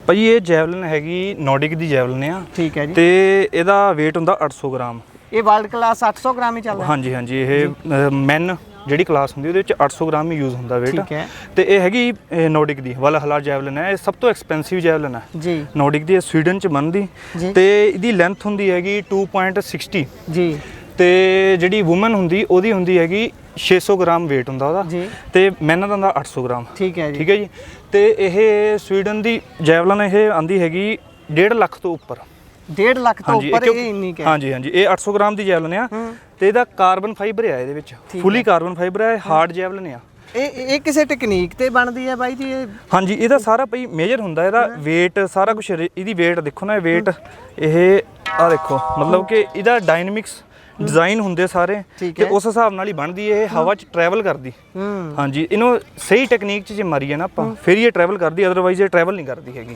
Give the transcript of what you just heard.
ਭਾਜੀ ਇਹ ਜੈਵਲਿਨ ਹੈਗੀ ਨੋਰਡਿਕ ਦੀ ਜੈਵਲਿਨ ਆ। ਠੀਕ ਹੈ ਜੀ। ਤੇ ਇਹਦਾ weight ਹੁੰਦਾ 800 ਗ੍ਰਾਮ। ਇਹ ਵਰਲਡ ਕਲਾਸ 800 ਗ੍ਰਾਮ ਹੀ ਚੱਲਦਾ? ਹਾਂਜੀ ਹਾਂਜੀ, ਇਹ ਮੈਨ ਜਿਹੜੀ ਕਲਾਸ ਹੁੰਦੀ ਉਹਦੇ ਵਿੱਚ 800 ਗ੍ਰਾਮ ਹੀ ਯੂਜ਼ ਹੁੰਦਾ weight। ਠੀਕ ਹੈ। ਤੇ ਇਹ ਹੈਗੀ ਨੋਰਡਿਕ ਦੀ ਵਾਲਹੱਲਾ ਜੈਵਲਿਨ ਹੈ। ਇਹ ਸਭ ਤੋਂ ਐਕਸਪੈਂਸਿਵ ਜੈਵਲਿਨ ਹੈ ਜੀ। ਨੋਰਡਿਕ ਦੀ, ਸਵੀਡਨ ਚ ਬਣਦੀ ਤੇ ਇਹਦੀ ਲੈਂਥ ਹੁੰਦੀ ਹੈਗੀ 2.60 ਜੀ। ਤੇ ਜਿਹੜੀ ਵੂਮਨ ਹੁੰਦੀ ਉਹਦੀ ਹੁੰਦੀ ਹੈਗੀ 600 ਗ੍ਰਾਮ weight ਹੁੰਦਾ ਉਹਦਾ ਜੀ। ਤੇ ਮੈਨ ਦਾ ਹੁੰਦਾ 800 ਗ੍ਰਾਮ। ਠੀਕ ਹੈ ਜੀ। ਠੀਕ ਹੈ ਜੀ। ਤੇ ਇਹ ਸਵੀਡਨ ਦੀ ਜੈਵਲਿਨ ਇਹ ਆਂਦੀ ਹੈਗੀ 1.5 ਲੱਖ ਤੋਂ ਉੱਪਰ। 1.5 ਲੱਖ ਤੋਂ ਉੱਪਰ ਇਹ ਇੰਨੀ ਹੈ? ਹਾਂਜੀ ਹਾਂਜੀ, ਇਹ 800 ਗ੍ਰਾਮ ਦੀ ਜੈਵਲਿਨ ਆ ਤੇ ਇਹਦਾ ਕਾਰਬਨ ਫਾਈਬਰ ਆ, ਇਹਦੇ ਵਿੱਚ ਫੁੱਲੀ ਕਾਰਬਨ ਫਾਈਬਰ ਆ, ਹਾਰਡ ਜੈਵਲਿਨ ਆ। ਇਹ ਕਿਸੇ ਟੈਕਨੀਕ ਤੇ ਬਣਦੀ ਹੈ ਬਾਈ ਜੀ ਇਹ? ਹਾਂਜੀ, ਇਹਦਾ ਸਾਰਾ ਭਈ ਮੇਜਰ ਹੁੰਦਾ, ਇਹਦਾ weight ਸਾਰਾ ਕੁਝ। ਇਹਦੀ weight ਦੇਖੋ ਨਾ, ਇਹ weight ਇਹ ਆ ਦੇਖੋ, ਮਤਲਬ ਕਿ ਇਹਦਾ ਡਾਇਨਾਮਿਕਸ ਡਿਜ਼ਾਈਨ ਹੁੰਦੇ ਸਾਰੇ ਤੇ ਉਸ ਹਿਸਾਬ ਨਾਲ ਹੀ ਬਣਦੀ। ਇਹ ਹਵਾ 'ਚ ਟਰੈਵਲ ਕਰਦੀ। ਹਾਂਜੀ, ਇਹਨੂੰ ਸਹੀ ਟੈਕਨੀਕ 'ਚ ਜੇ ਮਾਰੀਏ ਨਾ ਆਪਾਂ ਫਿਰ ਹੀ ਇਹ ਟਰੈਵਲ ਕਰਦੀ, ਅਦਰਵਾਈਜ਼ ਇਹ ਟਰੈਵਲ ਨਹੀਂ ਕਰਦੀ ਹੈਗੀ।